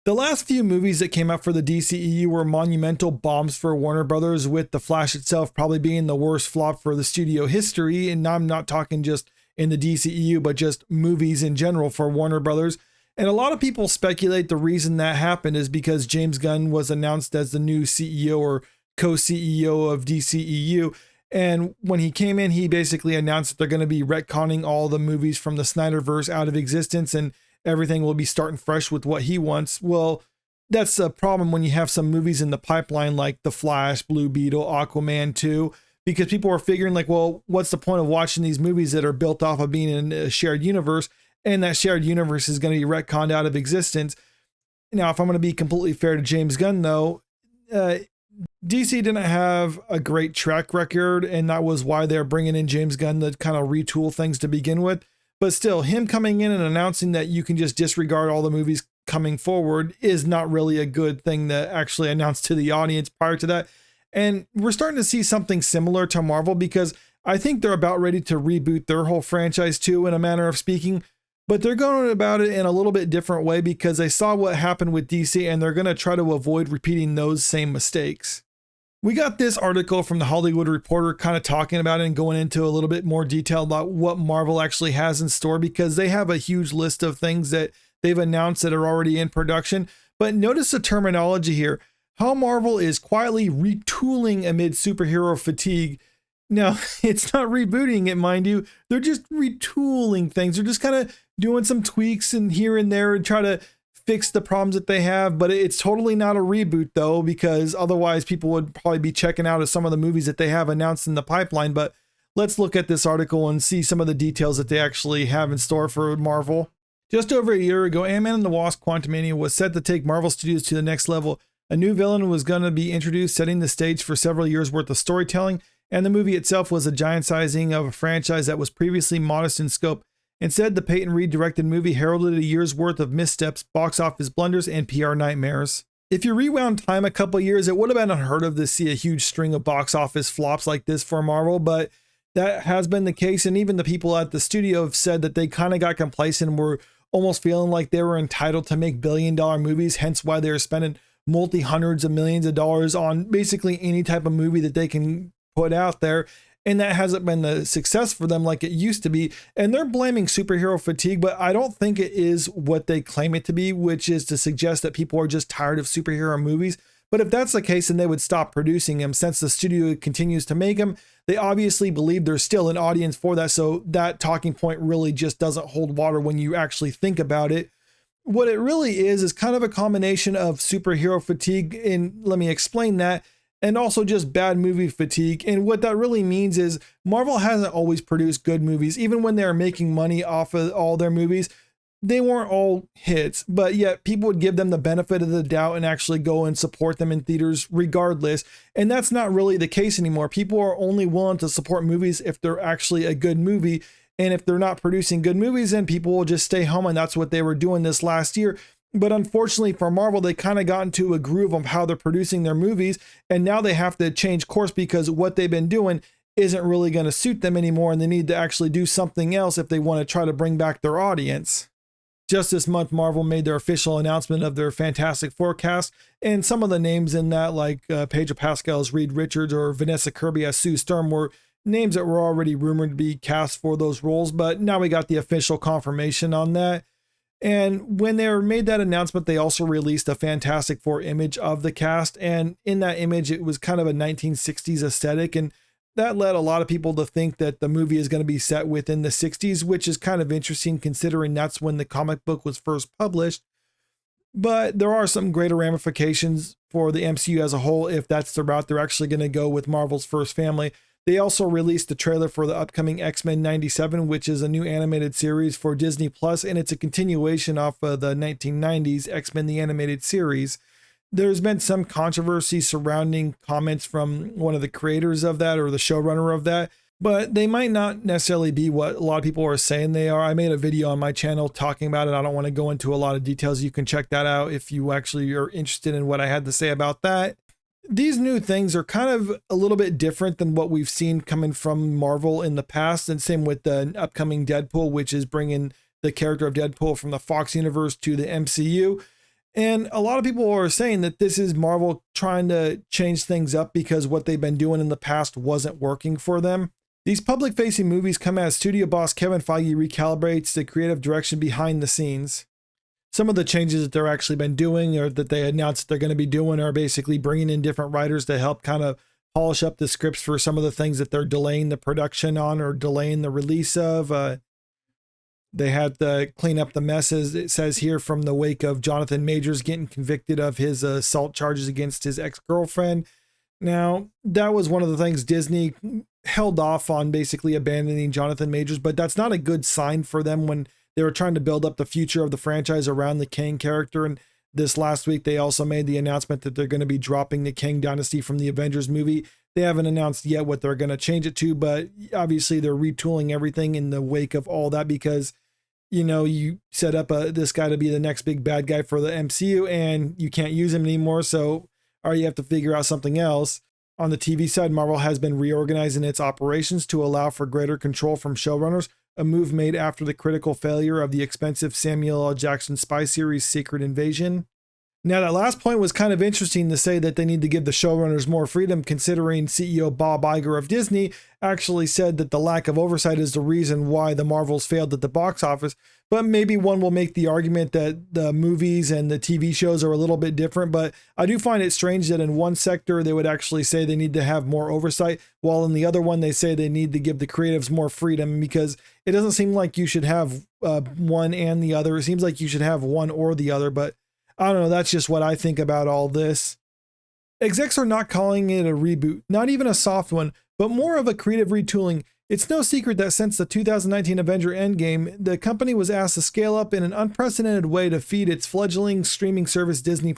The last few movies that came out for the DCEU were monumental bombs for Warner Brothers, with The Flash itself probably being the worst flop for the studio history. And I'm not talking just in the DCEU, but just movies in general for Warner Brothers. And a lot of people speculate the reason that happened is because James Gunn was announced as the new CEO or co-CEO of DCEU. And when he came in, he basically announced that they're going to be retconning all the movies from the Snyderverse out of existence and everything will be starting fresh with what he wants. Well, that's a problem when you have some movies in the pipeline like The Flash, Blue Beetle, Aquaman 2, because people are figuring like, well, what's the point of watching these movies that are built off of being in a shared universe? And that shared universe is going to be retconned out of existence. Now, if I'm going to be completely fair to James Gunn, though, DC didn't have a great track record, and that was why they're bringing in James Gunn to kind of retool things to begin with. But still, him coming in and announcing that you can just disregard all the movies coming forward is not really a good thing to actually announce to the audience prior to that. And we're starting to see something similar to Marvel, because I think they're about ready to reboot their whole franchise too, in a manner of speaking. But they're going about it in a little bit different way because they saw what happened with DC and they're going to try to avoid repeating those same mistakes. We got this article from the Hollywood Reporter kind of talking about it and going into a little bit more detail about what Marvel actually has in store, because they have a huge list of things that they've announced that are already in production. But notice the terminology here, how Marvel is quietly retooling amid superhero fatigue. Now, it's not rebooting it, mind you. They're just retooling things. They're just kind of doing some tweaks and here and there and try to fix the problems that they have. But it's totally not a reboot, though, because otherwise people would probably be checking out of some of the movies that they have announced in the pipeline. But let's look at this article and see some of the details that they actually have in store for Marvel. Just over a year ago, Ant-Man and the Wasp: Quantumania was set to take Marvel Studios to the next level. A new villain was going to be introduced, setting the stage for several years' worth of storytelling. And the movie itself was a giant sizing of a franchise that was previously modest in scope. Instead, the Peyton Reed-directed movie heralded a year's worth of missteps, box office blunders, and PR nightmares. If you rewound time a couple years, it would have been unheard of to see a huge string of box office flops like this for Marvel, but that has been the case, and even the people at the studio have said that they kind of got complacent and were almost feeling like they were entitled to make billion-dollar movies, hence why they were spending multi-hundreds of millions of dollars on basically any type of movie that they can put out there, and that hasn't been the success for them like it used to be. And they're blaming superhero fatigue, but I don't think it is what they claim it to be, which is to suggest that people are just tired of superhero movies. But if that's the case, then they would stop producing them. Since the studio continues to make them, they obviously believe there's still an audience for that, so that talking point really just doesn't hold water when you actually think about it. What it really is kind of a combination of superhero fatigue, and let me explain that, and also just bad movie fatigue. And what that really means is Marvel hasn't always produced good movies. Even when they're making money off of all their movies, they weren't all hits, but yet people would give them the benefit of the doubt and actually go and support them in theaters regardless. And that's not really the case anymore. People are only willing to support movies if they're actually a good movie. And if they're not producing good movies, then people will just stay home. And that's what they were doing this last year. But unfortunately for Marvel, they kind of got into a groove of how they're producing their movies. And now they have to change course because what they've been doing isn't really going to suit them anymore. And they need to actually do something else if they want to try to bring back their audience. Just this month, Marvel made their official announcement of their Fantastic Four cast. And some of the names in that, like Pedro Pascal as Reed Richards or Vanessa Kirby as Sue Storm, were names that were already rumored to be cast for those roles. But now we got the official confirmation on that. And when they made that announcement, they also released a Fantastic Four image of the cast. And in that image, it was kind of a 1960s aesthetic. And that led a lot of people to think that the movie is going to be set within the 60s, which is kind of interesting considering that's when the comic book was first published. But there are some greater ramifications for the MCU as a whole if that's the route they're actually going to go with Marvel's first family. They also released the trailer for the upcoming X-Men 97, which is a new animated series for Disney Plus, and it's a continuation off of the 1990s X-Men the Animated Series. There's been some controversy surrounding comments from one of the creators of that or the showrunner of that, but they might not necessarily be what a lot of people are saying they are. I made a video on my channel talking about it. I don't want to go into a lot of details. You can check that out if you actually are interested in what I had to say about that. These new things are kind of a little bit different than what we've seen coming from Marvel in the past. And same with the upcoming Deadpool, which is bringing the character of Deadpool from the Fox universe to the MCU. And a lot of people are saying that this is Marvel trying to change things up because what they've been doing in the past wasn't working for them. These public-facing movies come as studio boss Kevin Feige recalibrates the creative direction behind the scenes. Some of the changes that they're actually been doing or that they announced that they're going to be doing are basically bringing in different writers to help kind of polish up the scripts for some of the things that they're delaying the production on or delaying the release of. They had to clean up the messes, it says here, from the wake of Jonathan Majors getting convicted of his assault charges against his ex-girlfriend. Now, that was one of the things Disney held off on, basically abandoning Jonathan Majors, but that's not a good sign for them when they were trying to build up the future of the franchise around the Kang character. And this last week, they also made the announcement that they're going to be dropping the Kang Dynasty from the Avengers movie. They haven't announced yet what they're going to change it to, but obviously they're retooling everything in the wake of all that because, you know, you set up this guy to be the next big bad guy for the MCU and you can't use him anymore. So, or you have to figure out something else. On the TV side, Marvel has been reorganizing its operations to allow for greater control from showrunners, a move made after the critical failure of the expensive Samuel L. Jackson spy series Secret Invasion. Now, that last point was kind of interesting to say that they need to give the showrunners more freedom, considering CEO Bob Iger of Disney actually said that the lack of oversight is the reason why the Marvels failed at the box office. But maybe one will make the argument that the movies and the TV shows are a little bit different. But I do find it strange that in one sector, they would actually say they need to have more oversight, while in the other one, they say they need to give the creatives more freedom, because it doesn't seem like you should have one and the other. It seems like you should have one or the other, but I don't know, that's just what I think about all this. Execs are not calling it a reboot, not even a soft one, but more of a creative retooling. It's no secret that since the 2019 Avenger Endgame, the company was asked to scale up in an unprecedented way to feed its fledgling streaming service Disney+.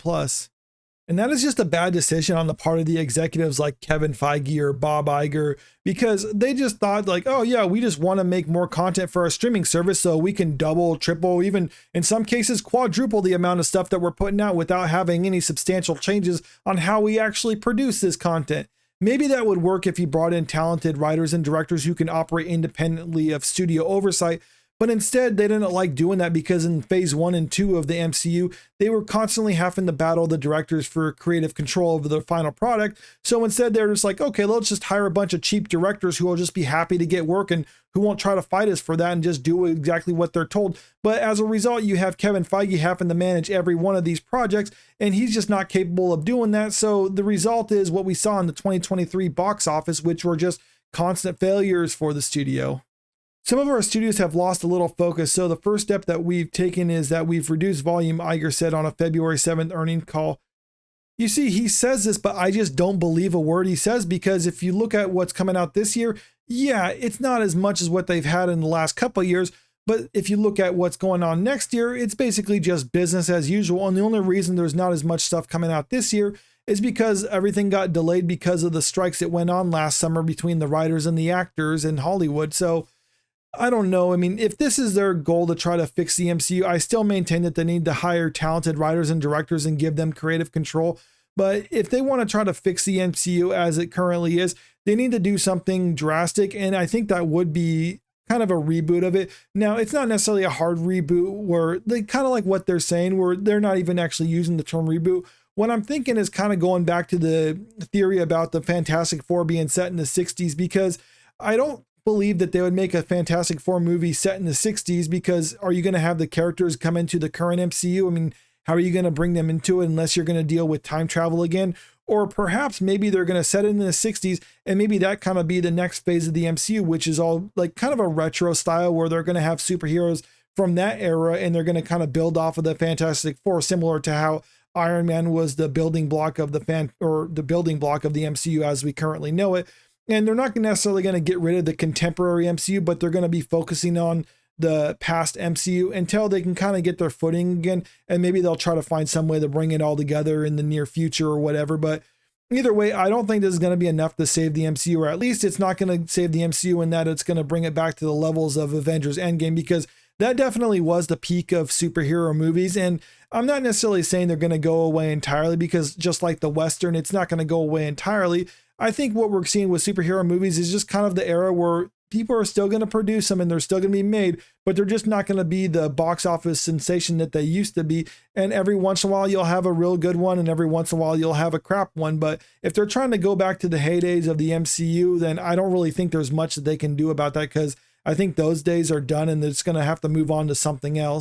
And that is just a bad decision on the part of the executives like Kevin Feige or Bob Iger, because they just thought like, oh yeah, we just want to make more content for our streaming service so we can double, triple, even in some cases quadruple the amount of stuff that we're putting out without having any substantial changes on how we actually produce this content. Maybe that would work if you brought in talented writers and directors who can operate independently of studio oversight. But instead, they didn't like doing that because in phase 1 and 2 of the MCU, they were constantly having to battle the directors for creative control over the final product. So instead, they're just like, okay, let's just hire a bunch of cheap directors who will just be happy to get work and who won't try to fight us for that and just do exactly what they're told. But as a result, you have Kevin Feige having to manage every one of these projects, and he's just not capable of doing that. So the result is what we saw in the 2023 box office, which were just constant failures for the studio. Some of our studios have lost a little focus, so the first step that we've taken is that we've reduced volume, Iger said on a February 7th earnings call. You see, he says this, but I just don't believe a word he says, because if you look at what's coming out this year, yeah, it's not as much as what they've had in the last couple of years, but if you look at what's going on next year, it's basically just business as usual, and the only reason there's not as much stuff coming out this year is because everything got delayed because of the strikes that went on last summer between the writers and the actors in Hollywood. So I don't know. I mean, if this is their goal to try to fix the MCU, I still maintain that they need to hire talented writers and directors and give them creative control. But if they want to try to fix the MCU as it currently is, they need to do something drastic. And I think that would be kind of a reboot of it. Now, it's not necessarily a hard reboot where they kind of like what they're saying, where they're not even actually using the term reboot. What I'm thinking is kind of going back to the theory about the Fantastic Four being set in the 60s, because I don't believe that they would make a Fantastic Four movie set in the 60s, because are you going to have the characters come into the current MCU? I mean, how are you going to bring them into it unless you're going to deal with time travel again? Or perhaps maybe they're going to set it in the 60s and maybe that kind of be the next phase of the MCU, which is all like kind of a retro style where they're going to have superheroes from that era and they're going to kind of build off of the Fantastic Four, similar to how Iron Man was the building block of the MCU as we currently know it. And they're not necessarily going to get rid of the contemporary MCU, but they're going to be focusing on the past MCU until they can kind of get their footing again. And maybe they'll try to find some way to bring it all together in the near future or whatever. But either way, I don't think this is going to be enough to save the MCU, or at least it's not going to save the MCU in that it's going to bring it back to the levels of Avengers Endgame, because that definitely was the peak of superhero movies. And I'm not necessarily saying they're going to go away entirely, because just like the Western, it's not going to go away entirely. I think what we're seeing with superhero movies is just kind of the era where people are still going to produce them and they're still going to be made, but they're just not going to be the box office sensation that they used to be. And every once in a while you'll have a real good one, and every once in a while you'll have a crap one. But if they're trying to go back to the heydays of the MCU, then I don't really think there's much that they can do about that, because I think those days are done and it's going to have to move on to something else.